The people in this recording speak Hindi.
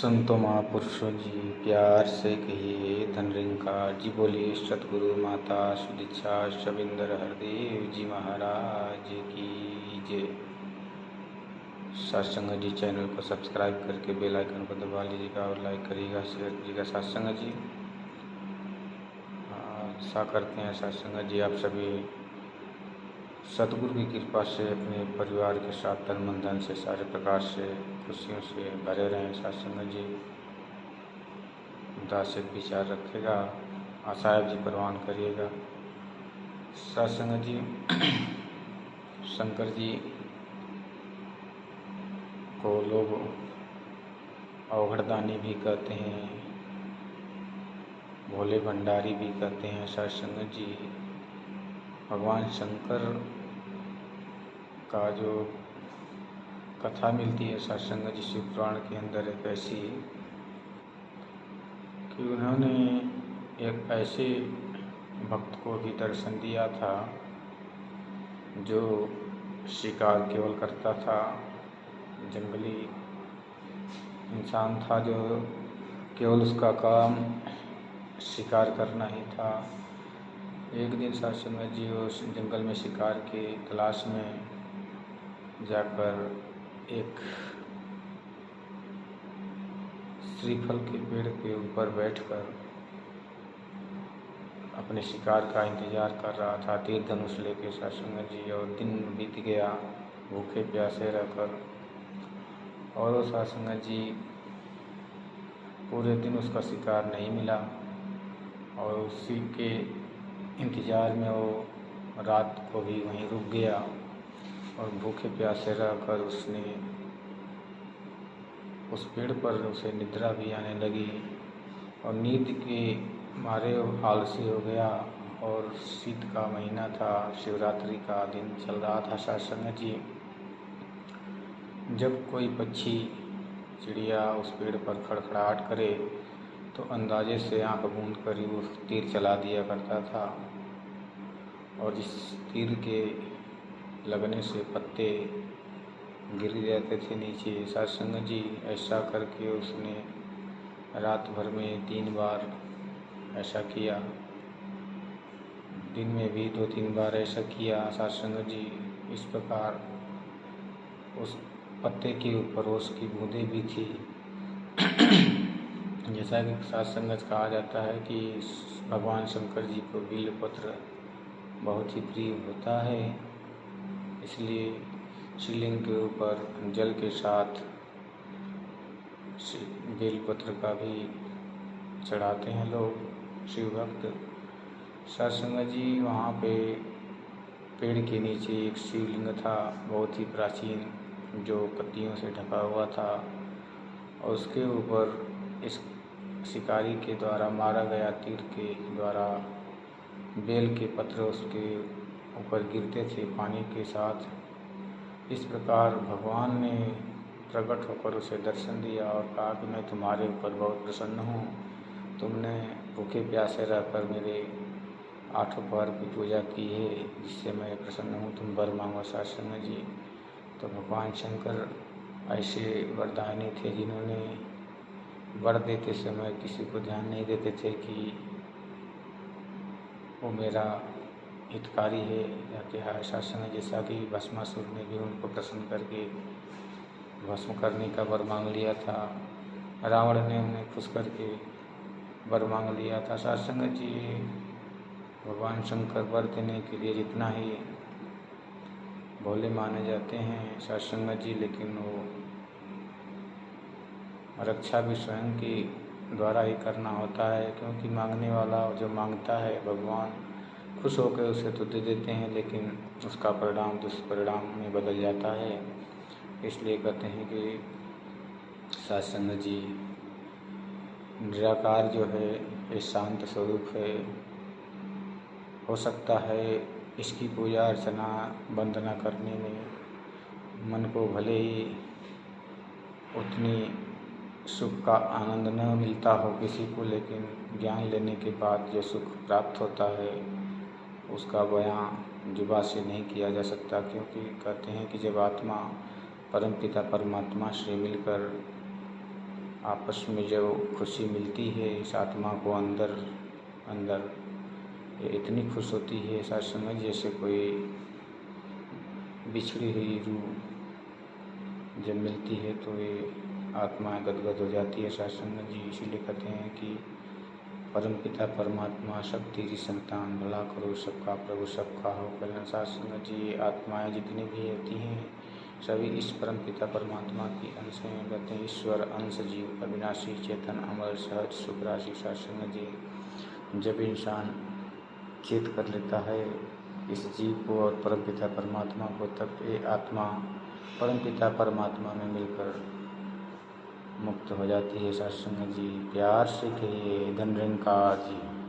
संतो महापुरुषों जी प्यार से कहिए धनरिंका जी, बोलिए सतगुरु माता सुदीक्षा शबिंदर हरदेव जी महाराज की जय। सत्संग जी चैनल को सब्सक्राइब करके बेल आइकन को दबा लीजिएगा और लाइक करिएगा, शेयर करिएगा। सत्संग जी आशा करते हैं सत्संग जी आप सभी सतगुरु की कृपा से अपने परिवार के साथ तन मन धन से सारे प्रकार से खुशियों से भरे रहें। सत्संग जी दासिक विचार रखेगा, आशाएं जी परवान करिएगा। सत्संग जी शंकर जी को लोग अवघड़दानी भी कहते हैं, भोले भंडारी भी कहते हैं। सत्संग जी भगवान शंकर का जो कथा मिलती है सत्संग जी शिव पुराण के अंदर, एक ऐसी कि उन्होंने एक ऐसे भक्त को भी दर्शन दिया था जो शिकार केवल करता था, जंगली इंसान था जो केवल उसका काम शिकार करना ही था। एक दिन सत्संग जी उस जंगल में शिकार के तलाश में जाकर एक श्रीफल के पेड़ के ऊपर बैठकर अपने शिकार का इंतजार कर रहा था, तीर धनुष लेके सत्संग जी। और दिन बीत गया भूखे प्यासे रहकर, और वो सत्संग जी पूरे दिन उसका शिकार नहीं मिला, और उसी के इंतज़ार में वो रात को भी वहीं रुक गया। और भूखे प्यासे रहकर उसने उस पेड़ पर उसे निद्रा भी आने लगी, और नींद के मारे वो आलसी हो गया। और शीत का महीना था, शिवरात्रि का दिन चल रहा था सत्संग जी। जब कोई पक्षी चिड़िया उस पेड़ पर खड़खड़ाहट करे तो अंदाजे से आंख बूंद कर ही वो तीर चला दिया करता था, और जिस तीर के लगने से पत्ते गिर जाते थे नीचे। सत्संग जी ऐसा करके उसने रात भर में 3 बार ऐसा किया, दिन में भी 2-3 बार ऐसा किया सत्संग जी। इस प्रकार उस पत्ते के ऊपर उसकी बूंदें भी थी। जैसा कि सत्संग कहा जाता है कि भगवान शंकर जी को बेलपत्र बहुत ही प्रिय होता है, इसलिए शिवलिंग के ऊपर जल के साथ बेलपत्र का भी चढ़ाते हैं लोग शिव भक्त। सत्संग जी वहाँ पे पेड़ के नीचे एक शिवलिंग था, बहुत ही प्राचीन, जो पत्तियों से ढका हुआ था, और उसके ऊपर इस शिकारी के द्वारा मारा गया तीर के द्वारा बेल के पत्र उसके ऊपर गिरते थे पानी के साथ। इस प्रकार भगवान ने प्रकट होकर उसे दर्शन दिया और कहा कि मैं तुम्हारे ऊपर बहुत प्रसन्न हूँ, तुमने भूखे प्यासे रहकर मेरे 8 पहर की पूजा की है, जिससे मैं प्रसन्न हूँ, तुम वर मांगो सत्संग जी। तो भगवान शंकर ऐसे वरदानी थे जिन्होंने वर देते समय किसी को ध्यान नहीं देते थे कि वो मेरा हितकारी है या क्या है। सत्संग जैसा कि भस्मासुर ने भी उनको प्रसन्न करके भस्म करने का वर मांग लिया था, रावण ने उन्हें खुश करके वर मांग लिया था। सत्संग जी भगवान शंकर वर देने के लिए जितना ही भोले माने जाते हैं सत्संग जी, लेकिन वो रक्षा भी स्वयं के द्वारा ही करना होता है, क्योंकि मांगने वाला जो मांगता है भगवान खुश होकर उसे तो दे देते हैं, लेकिन उसका परिणाम दुष्परिणाम में बदल जाता है। इसलिए कहते हैं कि सत्संग जी निराकार जो है ये शांत स्वरूप है। हो सकता है इसकी पूजा अर्चना वंदना करने में मन को भले ही उतनी सुख का आनंद न मिलता हो किसी को, लेकिन ज्ञान लेने के बाद जो सुख प्राप्त होता है उसका बयां जुबान से नहीं किया जा सकता। क्योंकि कहते हैं कि जब आत्मा परमपिता परमात्मा से मिलकर आपस में जो खुशी मिलती है इस आत्मा को अंदर अंदर, ये इतनी खुश होती है सत्संग जैसे कोई बिछड़ी हुई रूह जब मिलती है तो ये आत्मा गदगद हो जाती है सत्संग जी। इसीलिए कहते हैं कि परमपिता परमात्मा सब तेरी संतान, भला करो सबका प्रभु सबका हो कल्याण। सत्संग जी आत्माएं जितनी भी होती हैं सभी इस परमपिता परमात्मा की अंश हैं। कहते हैं ईश्वर अंश जीव अविनाशी चेतन अमर सहज सुख राशि। सत्संग जी जब इंसान चेत कर लेता है इस जीव को और परमपिता परमात्मा को, तब ये आत्मा परमपिता परमात्मा में मिलकर मुक्त हो जाती है। सत्संग जी प्यार से कहिए धन निरंकार जी।